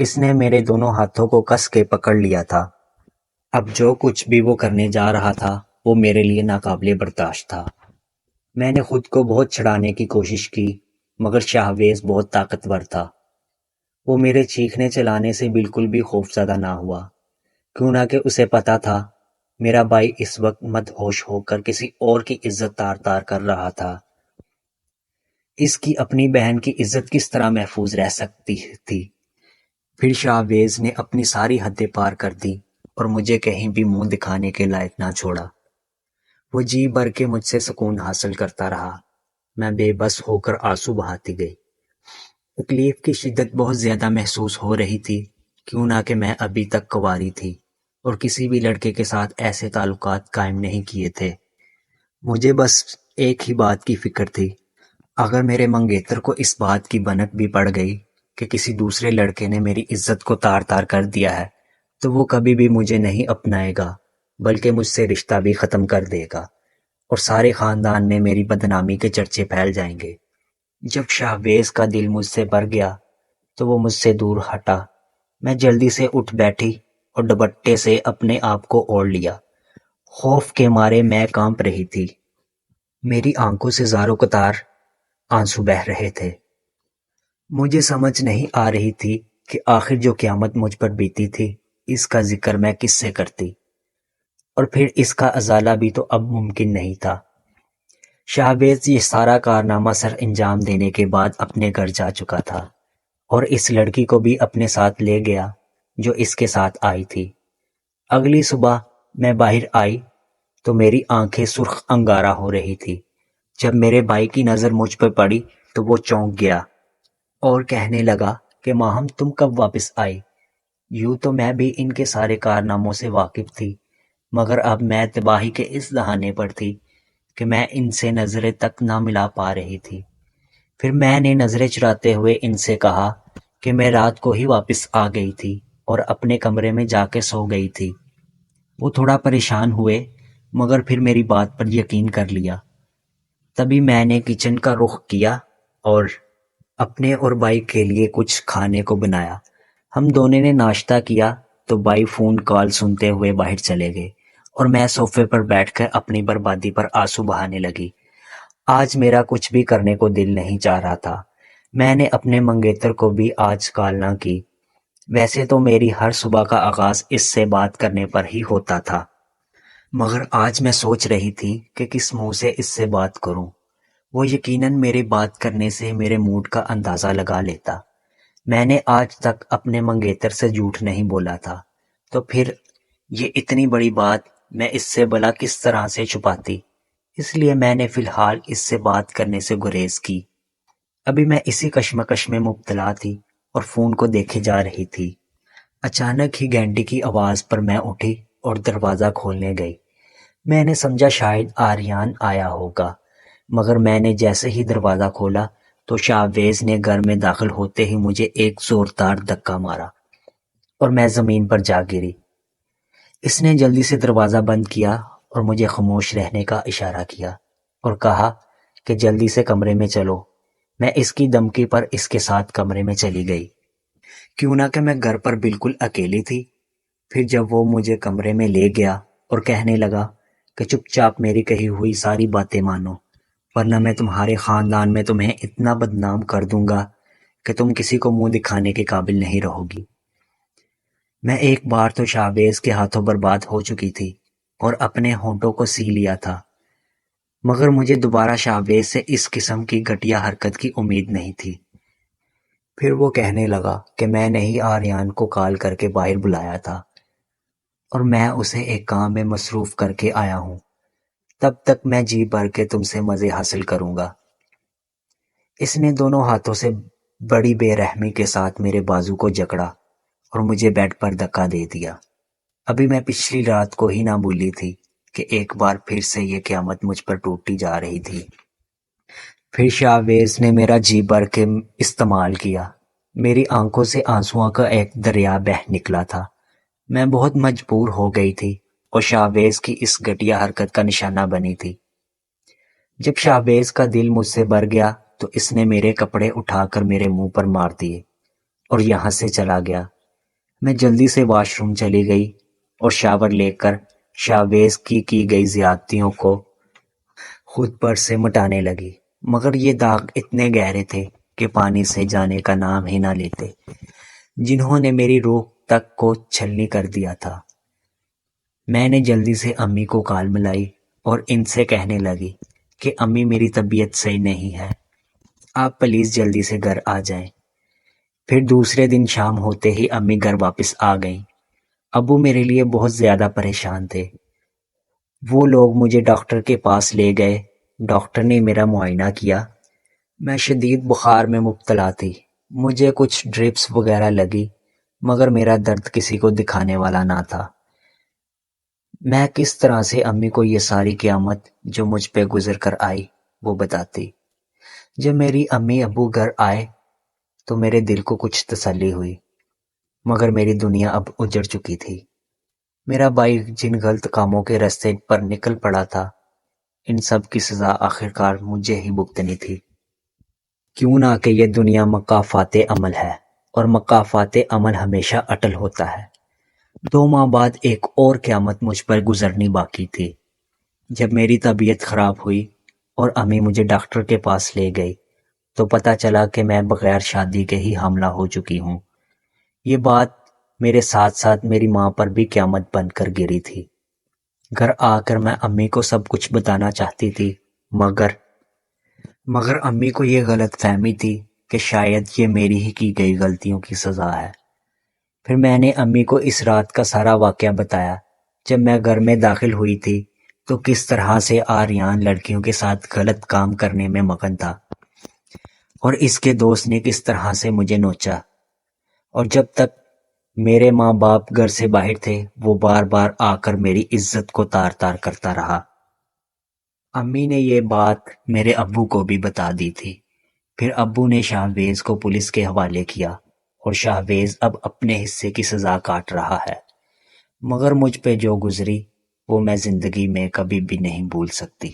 اس نے میرے دونوں ہاتھوں کو کس کے پکڑ لیا تھا۔ اب جو کچھ بھی وہ کرنے جا رہا تھا وہ میرے لیے ناقابل برداشت تھا۔ میں نے خود کو بہت چھڑانے کی کوشش کی، مگر شاہویز بہت طاقتور تھا۔ وہ میرے چیخنے چلانے سے بالکل بھی خوفزدہ نہ ہوا، کیوں نہ کہ اسے پتا تھا میرا بھائی اس وقت مدہوش ہو کر کسی اور کی عزت تار تار کر رہا تھا۔ اس کی اپنی بہن کی عزت کس طرح محفوظ رہ سکتی تھی؟ پھر شاہویز نے اپنی ساری حدیں پار کر دی اور مجھے کہیں بھی منہ دکھانے کے لائق نہ چھوڑا۔ وہ جی بھر کے مجھ سے سکون حاصل کرتا رہا۔ میں بے بس ہو کر آنسو بہاتی گئی۔ تکلیف کی شدت بہت زیادہ محسوس ہو رہی تھی، کیوں نہ کہ میں ابھی تک کنواری تھی اور کسی بھی لڑکے کے ساتھ ایسے تعلقات قائم نہیں کیے تھے۔ مجھے بس ایک ہی بات کی فکر تھی، اگر میرے منگیتر کو اس بات کی بھنک بھی پڑ گئی کہ کسی دوسرے لڑکے نے میری عزت کو تار تار کر دیا ہے تو وہ کبھی بھی مجھے نہیں اپنائے گا، بلکہ مجھ سے رشتہ بھی ختم کر دے گا اور سارے خاندان میں میری بدنامی کے چرچے پھیل جائیں گے۔ جب شاہویز کا دل مجھ سے بھر گیا تو وہ مجھ سے دور ہٹا۔ میں جلدی سے اٹھ بیٹھی اور دوپٹے سے اپنے آپ کو اوڑھ لیا۔ خوف کے مارے میں کانپ رہی تھی۔ میری آنکھوں سے زاروں قطار آنسو بہہ رہے تھے۔ مجھے سمجھ نہیں آ رہی تھی کہ آخر جو قیامت مجھ پر بیتی تھی اس کا ذکر میں کس سے کرتی، اور پھر اس کا ازالہ بھی تو اب ممکن نہیں تھا۔ شاہویز یہ سارا کارنامہ سر انجام دینے کے بعد اپنے گھر جا چکا تھا اور اس لڑکی کو بھی اپنے ساتھ لے گیا جو اس کے ساتھ آئی تھی۔ اگلی صبح میں باہر آئی تو میری آنکھیں سرخ انگارہ ہو رہی تھی۔ جب میرے بھائی کی نظر مجھ پر پڑی تو وہ چونک گیا اور کہنے لگا کہ ماہم تم کب واپس آئی؟ یوں تو میں بھی ان کے سارے کارناموں سے واقف تھی، مگر اب میں تباہی کے اس دہانے پر تھی کہ میں ان سے نظریں تک نہ ملا پا رہی تھی۔ پھر میں نے نظریں چراتے ہوئے ان سے کہا کہ میں رات کو ہی واپس آ گئی تھی اور اپنے کمرے میں جا کے سو گئی تھی۔ وہ تھوڑا پریشان ہوئے مگر پھر میری بات پر یقین کر لیا۔ تبھی میں نے کچن کا رخ کیا اور اپنے اور بھائی کے لیے کچھ کھانے کو بنایا۔ ہم دونوں نے ناشتہ کیا تو بھائی فون کال سنتے ہوئے باہر چلے گئے اور میں صوفے پر بیٹھ کر اپنی بربادی پر آنسو بہانے لگی۔ آج میرا کچھ بھی کرنے کو دل نہیں چاہ رہا تھا۔ میں نے اپنے منگیتر کو بھی آج کال نہ کی۔ ویسے تو میری ہر صبح کا آغاز اس سے بات کرنے پر ہی ہوتا تھا، مگر آج میں سوچ رہی تھی کہ کس منہ سے اس سے بات کروں۔ وہ یقیناً میرے بات کرنے سے میرے موڈ کا اندازہ لگا لیتا۔ میں نے آج تک اپنے منگیتر سے جھوٹ نہیں بولا تھا، تو پھر یہ اتنی بڑی بات میں اس سے بھلا کس طرح سے چھپاتی؟ اس لیے میں نے فی الحال اس سے بات کرنے سے گریز کی۔ ابھی میں اسی کشمکش میں مبتلا تھی اور فون کو دیکھے جا رہی تھی۔ اچانک ہی گھنٹی کی آواز پر میں اٹھی اور دروازہ کھولنے گئی۔ میں نے سمجھا شاید آریان آیا ہوگا، مگر میں نے جیسے ہی دروازہ کھولا تو شاہویز نے گھر میں داخل ہوتے ہی مجھے ایک زوردار دھکا مارا اور میں زمین پر جا گری۔ اس نے جلدی سے دروازہ بند کیا اور مجھے خاموش رہنے کا اشارہ کیا اور کہا کہ جلدی سے کمرے میں چلو۔ میں اس کی دھمکی پر اس کے ساتھ کمرے میں چلی گئی، کیوں نہ کہ میں گھر پر بالکل اکیلی تھی۔ پھر جب وہ مجھے کمرے میں لے گیا اور کہنے لگا کہ چپ چاپ میری کہی ہوئی ساری باتیں مانو، ورنہ میں تمہارے خاندان میں تمہیں اتنا بدنام کر دوں گا کہ تم کسی کو منہ دکھانے کے قابل نہیں رہو گی۔ میں ایک بار تو شاہویز کے ہاتھوں برباد ہو چکی تھی اور اپنے ہونٹوں کو سی لیا تھا، مگر مجھے دوبارہ شاہویز سے اس قسم کی گھٹیا حرکت کی امید نہیں تھی۔ پھر وہ کہنے لگا کہ میں نے ہی آریان کو کال کر کے باہر بلایا تھا اور میں اسے ایک کام میں مصروف کر کے آیا ہوں، تب تک میں جی بھر کے تم سے مزے حاصل کروں گا۔ اس نے دونوں ہاتھوں سے بڑی بے رحمی کے ساتھ میرے بازو کو جکڑا اور مجھے بیڈ پر دھکا دے دیا۔ ابھی میں پچھلی رات کو ہی نہ بھولی تھی کہ ایک بار پھر سے یہ قیامت مجھ پر ٹوٹتی جا رہی تھی۔ پھر شاہویز نے میرا جی بھر کے استعمال کیا۔ میری آنکھوں سے آنسوؤں کا ایک دریا بہہ نکلا تھا۔ میں بہت مجبور ہو گئی تھی اور شاہویز کی اس گھٹیا حرکت کا نشانہ بنی تھی۔ جب شاہویز کا دل مجھ سے بھر گیا تو اس نے میرے کپڑے اٹھا کر میرے منہ پر مار دیے اور یہاں سے چلا گیا۔ میں جلدی سے واش روم چلی گئی اور شاور لے کر شاہویز کی گئی زیادتیوں کو خود پر سے مٹانے لگی، مگر یہ داغ اتنے گہرے تھے کہ پانی سے جانے کا نام ہی نہ لیتے، جنہوں نے میری روح تک کو چھلنی کر دیا تھا۔ میں نے جلدی سے امی کو کال ملائی اور ان سے کہنے لگی کہ امی میری طبیعت صحیح نہیں ہے، آپ پلیز جلدی سے گھر آ جائیں۔ پھر دوسرے دن شام ہوتے ہی امی گھر واپس آ گئیں۔ ابو میرے لیے بہت زیادہ پریشان تھے۔ وہ لوگ مجھے ڈاکٹر کے پاس لے گئے۔ ڈاکٹر نے میرا معائنہ کیا۔ میں شدید بخار میں مبتلا تھی۔ مجھے کچھ ڈرپس وغیرہ لگی، مگر میرا درد کسی کو دکھانے والا نہ تھا۔ میں کس طرح سے امی کو یہ ساری قیامت جو مجھ پہ گزر کر آئی وہ بتاتی۔ جب میری امی ابو گھر آئے تو میرے دل کو کچھ تسلی ہوئی، مگر میری دنیا اب اجڑ چکی تھی۔ میرا بھائی جن غلط کاموں کے راستے پر نکل پڑا تھا، ان سب کی سزا آخرکار مجھے ہی بھگتنی تھی۔ کیوں نہ کہ یہ دنیا مکافات عمل ہے، اور مکافات عمل ہمیشہ اٹل ہوتا ہے۔ 2 ماہ بعد ایک اور قیامت مجھ پر گزرنی باقی تھی۔ جب میری طبیعت خراب ہوئی اور امی مجھے ڈاکٹر کے پاس لے گئی تو پتہ چلا کہ میں بغیر شادی کے ہی حاملہ ہو چکی ہوں۔ یہ بات میرے ساتھ ساتھ میری ماں پر بھی قیامت بن کر گری تھی۔ گھر آ کر میں امی کو سب کچھ بتانا چاہتی تھی، مگر امی کو یہ غلط فہمی تھی کہ شاید یہ میری ہی کی گئی غلطیوں کی سزا ہے۔ پھر میں نے امی کو اس رات کا سارا واقعہ بتایا۔ جب میں گھر میں داخل ہوئی تھی تو کس طرح سے آریان لڑکیوں کے ساتھ غلط کام کرنے میں مگن تھا، اور اس کے دوست نے کس طرح سے مجھے نوچا، اور جب تک میرے ماں باپ گھر سے باہر تھے وہ بار بار آ کر میری عزت کو تار تار کرتا رہا۔ امی نے یہ بات میرے ابو کو بھی بتا دی تھی۔ پھر ابو نے شاہویز کو پولیس کے حوالے کیا، اور شاہویز اب اپنے حصے کی سزا کاٹ رہا ہے، مگر مجھ پہ جو گزری وہ میں زندگی میں کبھی بھی نہیں بھول سکتی۔